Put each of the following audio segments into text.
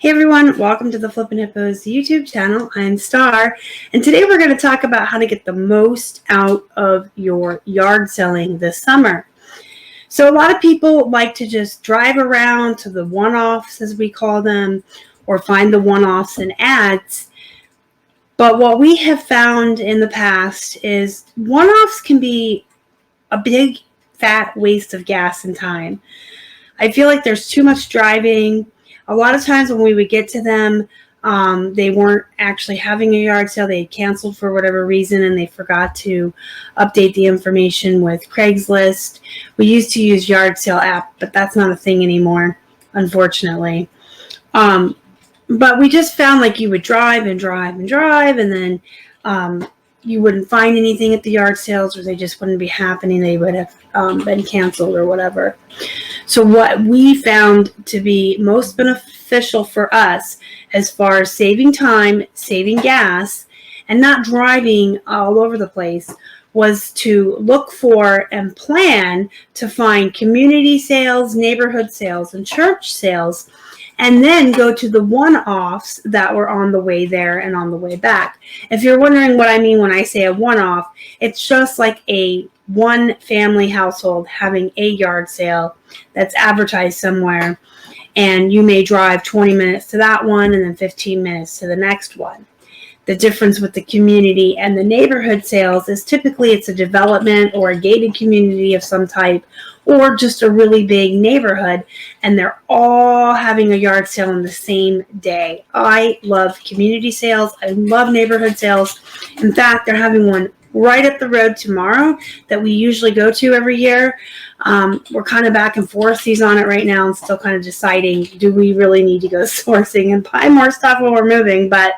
Hey everyone, welcome to the Flippin' Hippos YouTube channel. I'm Star, and today we're going to talk about how to get the most out of your yard selling this summer. So a lot of people like to just drive around to the one-offs, as we call them, or find the one-offs in ads. But what we have found in the past is one-offs can be a big, fat waste of gas and time. I feel like there's too much driving. A lot of times when we would get to them, they weren't actually having a yard sale. They had canceled for whatever reason, and they forgot to update the information with Craigslist. We used to use Yard Sale app, but that's not a thing anymore, unfortunately. But we just found like you would drive, and then you wouldn't find anything at the yard sales, or they just wouldn't be happening. They would have been canceled or whatever. So what we found to be most beneficial for us as far as saving time, saving gas, and not driving all over the place was to look for and plan to find community sales, neighborhood sales, and church sales, and then go to the one-offs that were on the way there and on the way back. If you're wondering what I mean when I say a one-off, it's just like a one family household having a yard sale that's advertised somewhere, and you may drive 20 minutes to that one and then 15 minutes to the next one. The difference with the community and the neighborhood sales is typically it's a development or a gated community of some type, or just a really big neighborhood, and they're all having a yard sale on the same day. I love community sales. I love neighborhood sales. In fact, they're having one right up the road tomorrow that we usually go to every year. We're kind of back and forth. He's on it right now and still kind of deciding, do we really need to go sourcing and buy more stuff while we're moving? But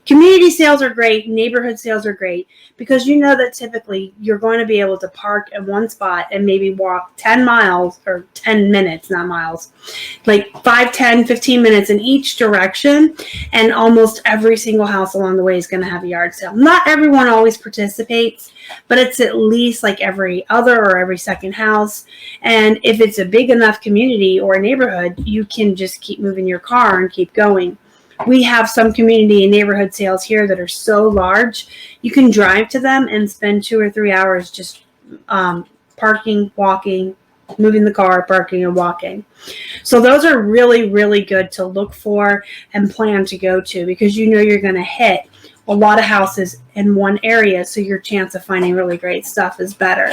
community sales are great. Neighborhood sales are great because you know that typically you're going to be able to park at one spot and maybe walk 10 miles or 10 minutes, not miles, like 5, 10, 15 minutes in each direction. And almost every single house along the way is going to have a yard sale. Not everyone always participates, but it's at least like every other or every second house. And if it's a big enough community or a neighborhood, you can just keep moving your car and keep going. We have some community and neighborhood sales here that are so large, you can drive to them and spend 2 or 3 hours just parking, walking, moving the car, parking, and walking. So those are really, really good to look for and plan to go to because you know you're going to hit a lot of houses in one area, so your chance of finding really great stuff is better.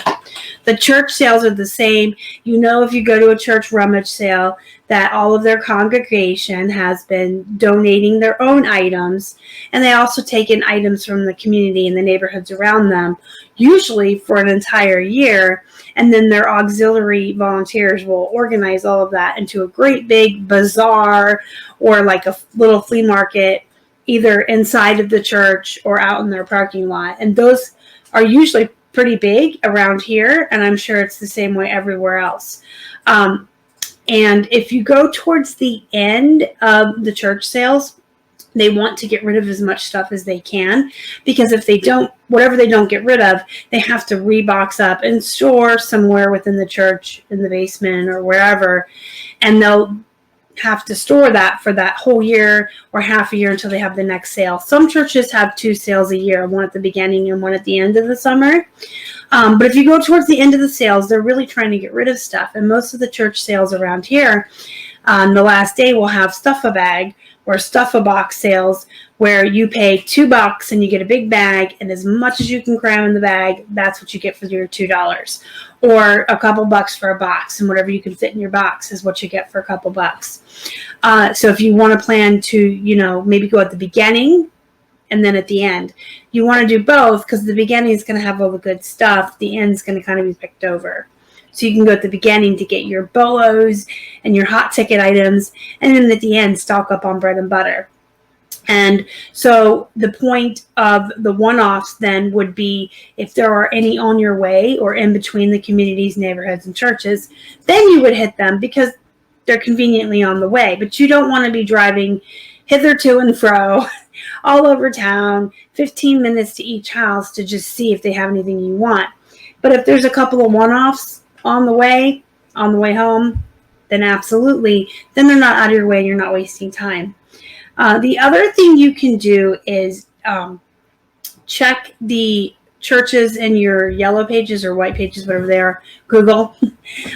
The church sales are the same. You know, if you go to a church rummage sale, that all of their congregation has been donating their own items, and they also take in items from the community and the neighborhoods around them, usually for an entire year, and then their auxiliary volunteers will organize all of that into a great big bazaar or like a little flea market, either inside of the church or out in their parking lot. And those are usually pretty big around here, and I'm sure it's the same way everywhere else. And if you go towards the end of the church sales, they want to get rid of as much stuff as they can, because if they don't, whatever they don't get rid of, they have to rebox up and store somewhere within the church, in the basement or wherever, and they'll have to store that for that whole year or half a year until they have the next sale. Some churches have 2 sales a year, one at the beginning and one at the end of the summer. But if you go towards the end of the sales, they're really trying to get rid of stuff. And most of the church sales around here, the last day will have stuff-a-bag or stuff-a-box sales where you pay $2 and you get a big bag, and as much as you can cram in the bag, that's what you get for your $2. Or a couple bucks for a box, and whatever you can fit in your box is what you get for a couple bucks. So if you want to plan to, you know, maybe go at the beginning and then at the end, you want to do both, because the beginning is going to have all the good stuff. The end is going to kind of be picked over. So you can go at the beginning to get your bolos and your hot ticket items, and then at the end, stock up on bread and butter. And so the point of the one-offs then would be, if there are any on your way or in between the communities, neighborhoods, and churches, then you would hit them because they're conveniently on the way. But you don't want to be driving hither to and fro all over town, 15 minutes to each house to just see if they have anything you want. But if there's a couple of one-offs on the way home, then absolutely, then they're not out of your way and you're not wasting time. The other thing you can do is check the churches in your yellow pages or white pages, whatever they are, Google.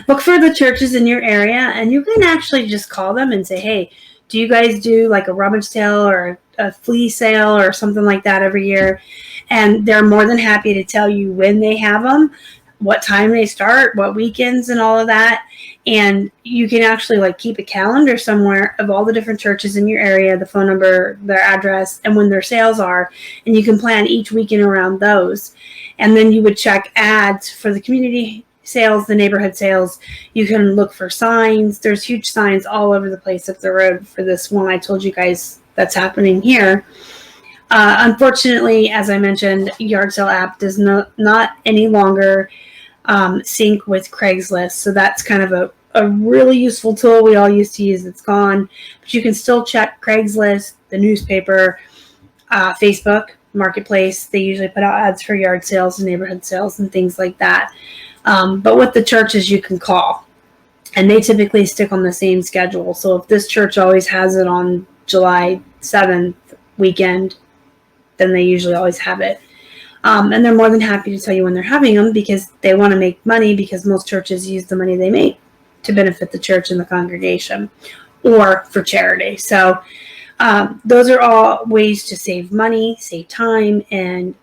Look for the churches in your area, and you can actually just call them and say, hey, do you guys do like a rummage sale or a flea sale or something like that every year? And they're more than happy to tell you when they have them, what time they start, what weekends and all of that. And you can actually like keep a calendar somewhere of all the different churches in your area, the phone number, their address, and when their sales are. And you can plan each weekend around those. And then you would check ads for the community sales, the neighborhood sales. You can look for signs. There's huge signs all over the place up the road for this one I told you guys that's happening here. Unfortunately, as I mentioned, Yard Sale app does not any longer sync with Craigslist. So that's kind of a really useful tool we all used to use. It's gone. But you can still check Craigslist, the newspaper, Facebook, Marketplace. They usually put out ads for yard sales and neighborhood sales and things like that. But with the churches, you can call. And they typically stick on the same schedule. So if this church always has it on July 7th weekend, then they usually always have it. And they're more than happy to tell you when they're having them because they want to make money, because most churches use the money they make to benefit the church and the congregation or for charity. So those are all ways to save money, save time, and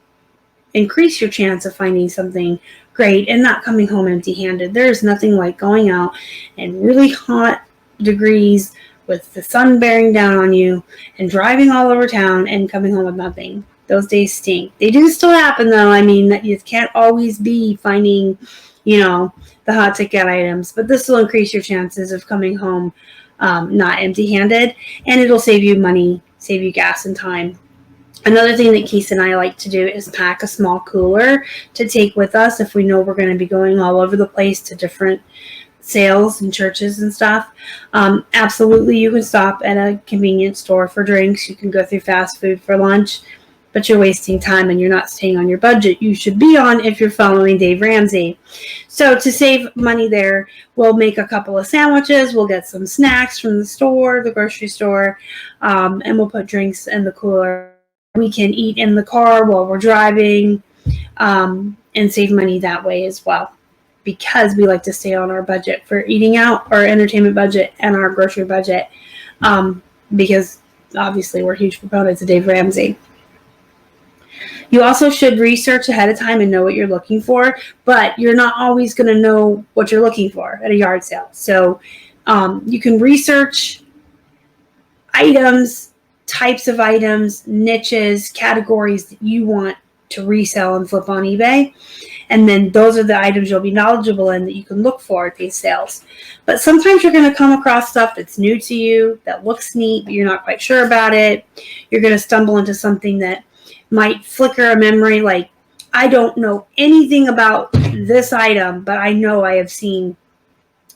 increase your chance of finding something great and not coming home empty-handed. There is nothing like going out in really hot degrees with the sun bearing down on you and driving all over town and coming home with nothing. Those days stink. They do still happen, though. I mean, you can't always be finding, the hot ticket items. But this will increase your chances of coming home not empty-handed. And it'll save you money, save you gas and time. Another thing that Keith and I like to do is pack a small cooler to take with us if we know we're going to be going all over the place to different sales and churches and stuff. Absolutely, you can stop at a convenience store for drinks. You can go through fast food for lunch. But you're wasting time and you're not staying on your budget you should be on if you're following Dave Ramsey. So to save money there, we'll make a couple of sandwiches. We'll get some snacks from the store, the grocery store, and we'll put drinks in the cooler. We can eat in the car while we're driving and save money that way as well, because we like to stay on our budget for eating out, our entertainment budget, and our grocery budget, because obviously we're huge proponents of Dave Ramsey. You also should research ahead of time and know what you're looking for, but you're not always going to know what you're looking for at a yard sale. So you can research items, types of items, niches, categories that you want to resell and flip on eBay. And then those are the items you'll be knowledgeable in that you can look for at these sales. But sometimes you're going to come across stuff that's new to you, that looks neat, but you're not quite sure about it. You're going to stumble into something that might flicker a memory, like, I don't know anything about this item, but I know I have seen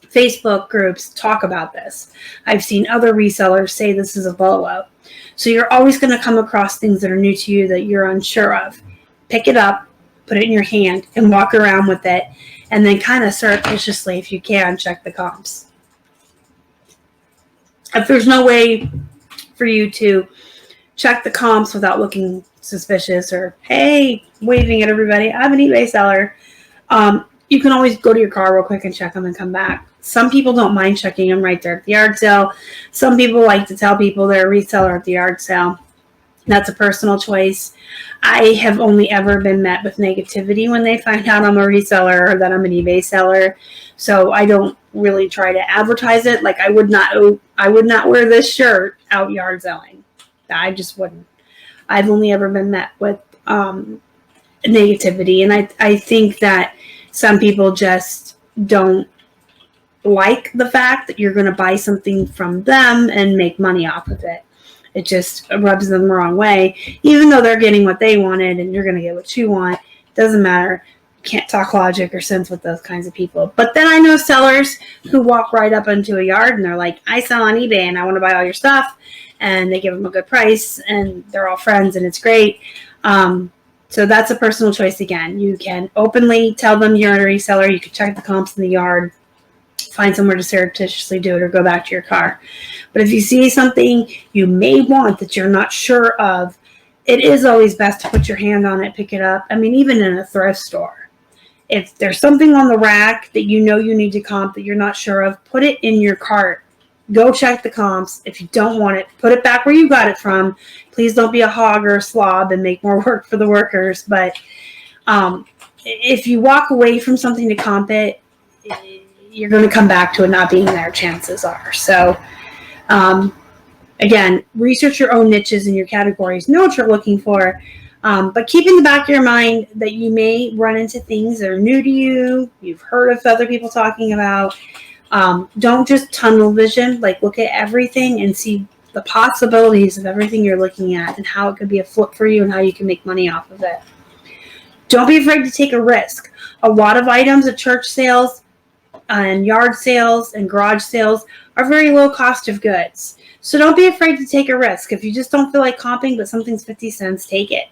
Facebook groups talk about this. I've seen other resellers say this is a Bolo. So you're always going to come across things that are new to you that you're unsure of. Pick it up, put it in your hand, and walk around with it, and then kind of surreptitiously, if you can, check the comps. If there's no way for you to check the comps without looking suspicious or, hey, waving at everybody, I'm an eBay seller, you can always go to your car real quick and check them and come back. Some people don't mind checking them right there at the yard sale. Some people like to tell people they're a reseller at the yard sale. That's a personal choice. I have only ever been met with negativity when they find out I'm a reseller or that I'm an eBay seller. So I don't really try to advertise it. Like I would not wear this shirt out yard selling. I just wouldn't. I've only ever been met with negativity. And I think that some people just don't like the fact that you're going to buy something from them and make money off of it. It just rubs them the wrong way. Even though they're getting what they wanted and you're going to get what you want, it doesn't matter. You can't talk logic or sense with those kinds of people. But then I know sellers who walk right up into a yard and they're like, I sell on eBay and I want to buy all your stuff. And they give them a good price and they're all friends and it's great. So that's a personal choice again. You can openly tell them you're a reseller. You can check the comps in the yard find somewhere to surreptitiously do it or go back to your car. But if you see something you may want that you're not sure of, it is always best to put your hand on it, pick it up. I mean, even in a thrift store. If there's something on the rack that you know you need to comp that you're not sure of, put it in your cart. Go check the comps. If you don't want it, put it back where you got it from. Please don't be a hog or a slob and make more work for the workers. But if you walk away from something to comp it, you're going to come back to it not being there, chances are. So, again, research your own niches and your categories. Know what you're looking for. But keep in the back of your mind that you may run into things that are new to you, you've heard of other people talking about. Don't just tunnel vision, like look at everything and see the possibilities of everything you're looking at and how it could be a flip for you and how you can make money off of it. Don't be afraid to take a risk. A lot of items at church sales and yard sales and garage sales are very low cost of goods. So don't be afraid to take a risk. If you just don't feel like comping, but something's 50 cents, take it.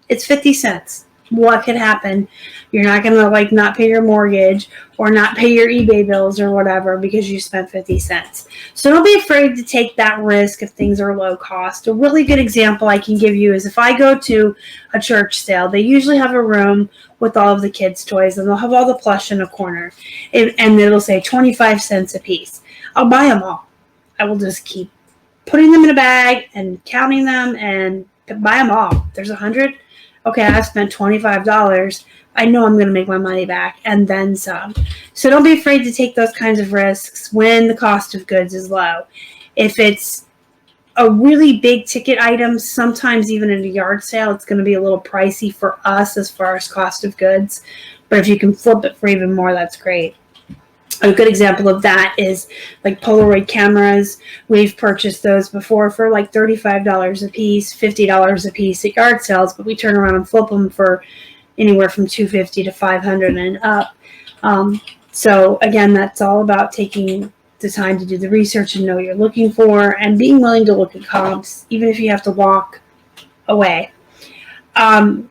It's 50 cents. What could happen? You're not going to not pay your mortgage or not pay your eBay bills or whatever because you spent 50 cents. So don't be afraid to take that risk if things are low cost. A really good example I can give you is if I go to a church sale, they usually have a room with all of the kids' toys and they'll have all the plush in a corner and it'll say 25 cents a piece. I'll buy them all. I will just keep putting them in a bag and counting them and buy them all. There's 100. Okay, I've spent $25. I know I'm going to make my money back and then some. So don't be afraid to take those kinds of risks when the cost of goods is low. If it's a really big ticket item, sometimes even at a yard sale, it's going to be a little pricey for us as far as cost of goods. But if you can flip it for even more, that's great. A good example of that is like Polaroid cameras. We've purchased those before for like $35 a piece, $50 a piece at yard sales, but we turn around and flip them for anywhere from $250 to $500 and up. So again, that's all about taking the time to do the research and know what you're looking for and being willing to look at comps, even if you have to walk away. And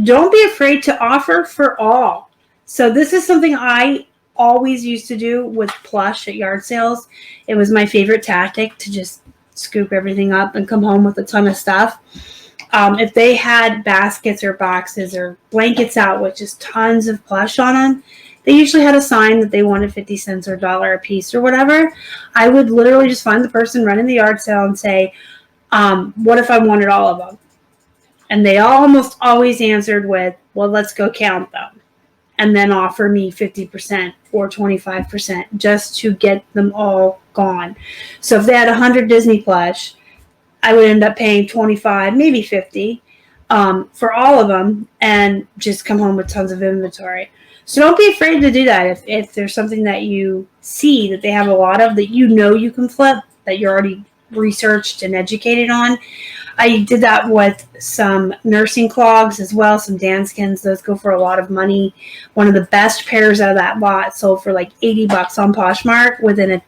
don't be afraid to offer for all. So this is something I always used to do with Plush at yard sales. It was my favorite tactic to just scoop everything up and come home with a ton of stuff. If they had baskets or boxes or blankets out with just tons of plush on them, they usually had a sign that they wanted 50 cents or $1 a piece or whatever. I would literally just find the person running the yard sale and say, what if I wanted all of them? And they almost always answered with, well, let's go count them. And then offer me 50% or 25% just to get them all gone. So if they had 100 Disney plush, I would end up paying 25, maybe 50 for all of them and just come home with tons of inventory. So don't be afraid to do that. If there's something that you see that they have a lot of that you know you can flip, that you're already researched and educated on. I did that with some nursing clogs as well, some Danskins. Those go for a lot of money. One of the best pairs out of that lot sold for like $80 on Poshmark within a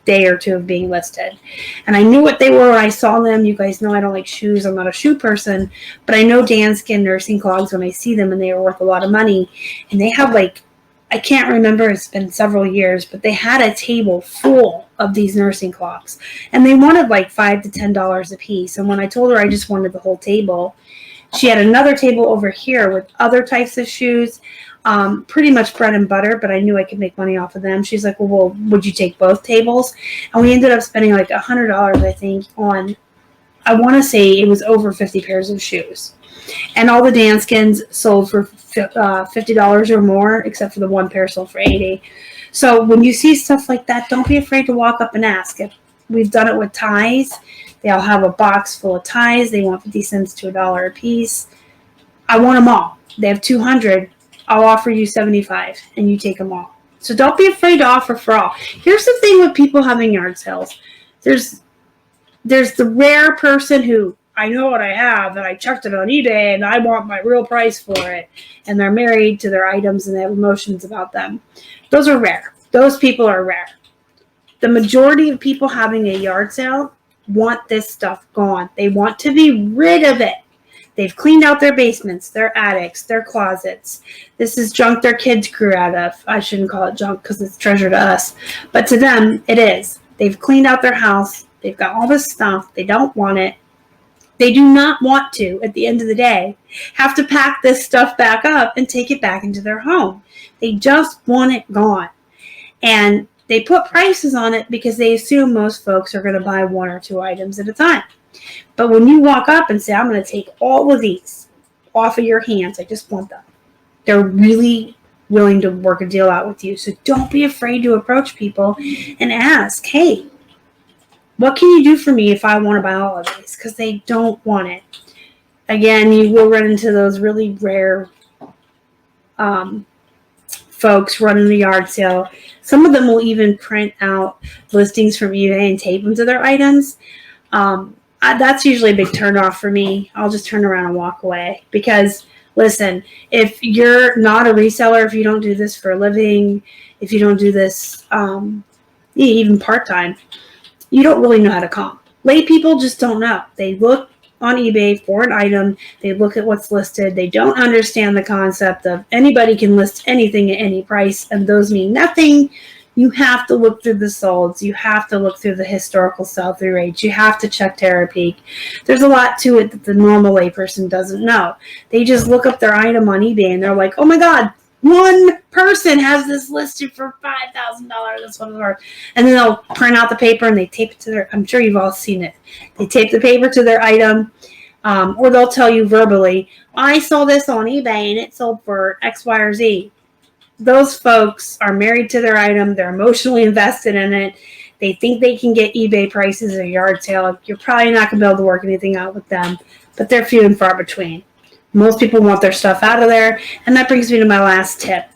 day or two of being listed. And I knew what they were when I saw them. You guys know I don't like shoes. I'm not a shoe person. But I know Danskin nursing clogs when I see them, and they are worth a lot of money. And they have I can't remember, it's been several years, but they had a table full of these nursing clogs. And they wanted $5 to $10 a piece. And when I told her I just wanted the whole table, she had another table over here with other types of shoes, pretty much bread and butter, but I knew I could make money off of them. She's like, well, would you take both tables? And we ended up spending $100, I think, on, I want to say it was over 50 pairs of shoes. And all the Danskins sold for $50 or more, except for the one pair sold for $80. So when you see stuff like that, don't be afraid to walk up and ask. If we've done it with ties, they'll have a box full of ties. They want 50 cents to $1 a piece. I want them all. They have 200. I'll offer you 75, and you take them all. So don't be afraid to offer for all. Here's the thing with people having yard sales. There's the rare person who, I know what I have, and I checked it on eBay, and I want my real price for it. And they're married to their items, and they have emotions about them. Those are rare. Those people are rare. The majority of people having a yard sale want this stuff gone. They want to be rid of it. They've cleaned out their basements, their attics, their closets. This is junk their kids grew out of. I shouldn't call it junk because it's treasure to us. But to them, it is. They've cleaned out their house. They've got all this stuff. They don't want it. They do not want to, at the end of the day, have to pack this stuff back up and take it back into their home. They just want it gone. And they put prices on it because they assume most folks are going to buy 1 or 2 items at a time. But when you walk up and say, I'm going to take all of these off of your hands, I just want them, they're really willing to work a deal out with you. So don't be afraid to approach people and ask, hey, what can you do for me if I want to buy all of these? Because they don't want it. Again, you will run into those really rare folks running the yard sale. Some of them will even print out listings from eBay and tape them to their items. That's usually a big turnoff for me. I'll just turn around and walk away because, listen, if you're not a reseller, if you don't do this for a living, if you don't do this even part-time, you don't really know how to comp. Lay people just don't know. They look on eBay for an item. They look at what's listed. They don't understand the concept of anybody can list anything at any price, and those mean nothing. You have to look through the solds. You have to look through the historical sell-through rates. You have to check Terapeak. There's a lot to it that the normal layperson doesn't know. They just look up their item on eBay and they're like, oh my God, one person has this listed for $5,000. That's what it's worth. And then they'll print out the paper and they tape it to their, I'm sure you've all seen it. They tape the paper to their item, or they'll tell you verbally, I saw this on eBay and it sold for X, Y, or Z. Those folks are married to their item. They're emotionally invested in it. They think they can get eBay prices at a yard sale. You're probably not going to be able to work anything out with them, but they're few and far between. Most people want their stuff out of there. And that brings me to my last tip.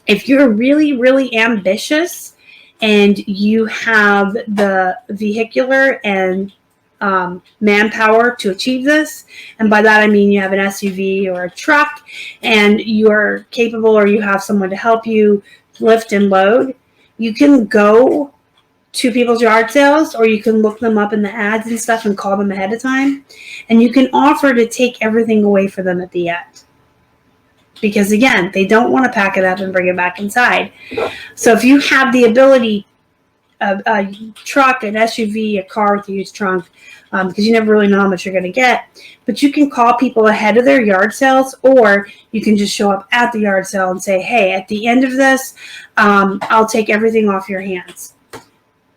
If you're really, really ambitious and you have the vehicular and manpower to achieve this, and by that I mean you have an SUV or a truck and you're capable or you have someone to help you lift and load, you can go to people's yard sales or you can look them up in the ads and stuff and call them ahead of time, and you can offer to take everything away for them at the end. Because again, they don't want to pack it up and bring it back inside. So if you have the ability, a truck, an SUV, a car with a huge trunk, because you never really know how much you're going to get. But you can call people ahead of their yard sales, or you can just show up at the yard sale and say, hey, at the end of this, I'll take everything off your hands.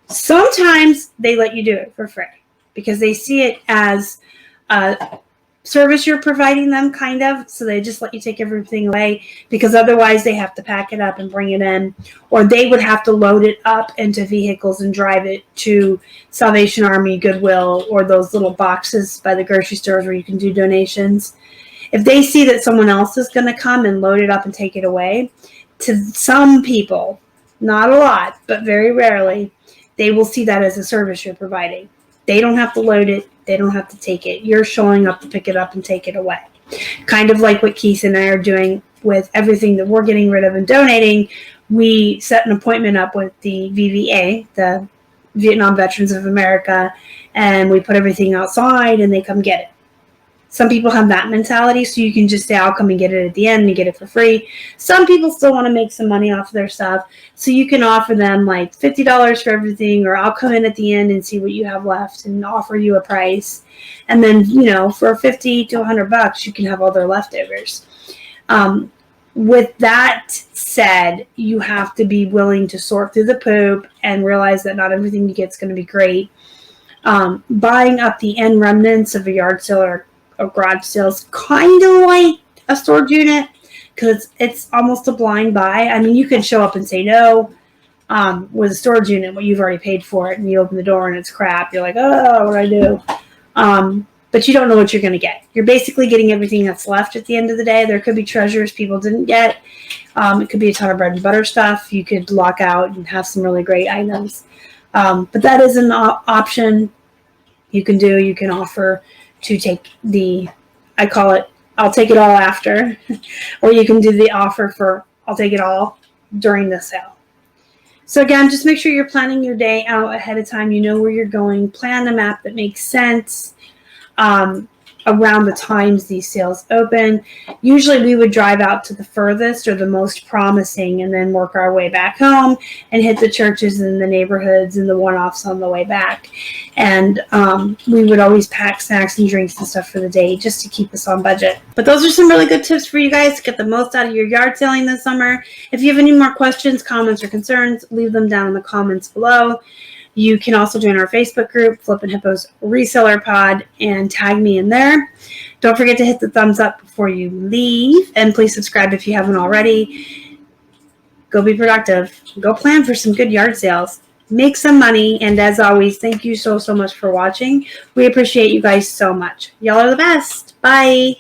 Sometimes they let you do it for free because they see it as a service you're providing them, kind of, so they just let you take everything away, because otherwise they have to pack it up and bring it in, or they would have to load it up into vehicles and drive it to Salvation Army, Goodwill, or those little boxes by the grocery stores where you can do donations. If they see that someone else is going to come and load it up and take it away, to some people, not a lot, but very rarely, they will see that as a service you're providing. They don't have to load it. They don't have to take it. You're showing up to pick it up and take it away. Kind of like what Keith and I are doing with everything that we're getting rid of and donating. We set an appointment up with the VVA, the Vietnam Veterans of America, and we put everything outside and they come get it. Some people have that mentality, so you can just say, I'll come and get it at the end and get it for free. Some people still want to make some money off of their stuff, so you can offer them like $50 for everything, or I'll come in at the end and see what you have left and offer you a price. And then, you know, for $50 to $100, you can have all their leftovers. With that said, you have to be willing to sort through the poop and realize that not everything you get is going to be great. Buying up the end remnants of a yard sale or garage sales kind of like a storage unit, because it's almost a blind buy. I mean, you can show up and say no with a storage unit, but you've already paid for it, and you open the door and it's crap. You're like, oh, what do I do? But you don't know what you're going to get. You're basically getting everything that's left at the end of the day. There could be treasures people didn't get. It could be a ton of bread and butter stuff. You could lock out and have some really great items. But that is an option you can do. You can offer to take the, I call it, I'll take it all after, or you can do the offer for, I'll take it all during the sale. So again, just make sure you're planning your day out ahead of time. You know where you're going. Plan a map that makes sense. around the times these sales open. Usually we would drive out to the furthest or the most promising and then work our way back home and hit the churches and the neighborhoods and the one-offs on the way back. And we would always pack snacks and drinks and stuff for the day just to keep us on budget. But those are some really good tips for you guys to get the most out of your yard selling this summer. If you have any more questions, comments, or concerns, leave them down in the comments below. You can also join our Facebook group, Flippin' Hippos Reseller Pod, and tag me in there. Don't forget to hit the thumbs up before you leave, and please subscribe if you haven't already. Go be productive. Go plan for some good yard sales. Make some money, and as always, thank you so much for watching. We appreciate you guys so much. Y'all are the best. Bye.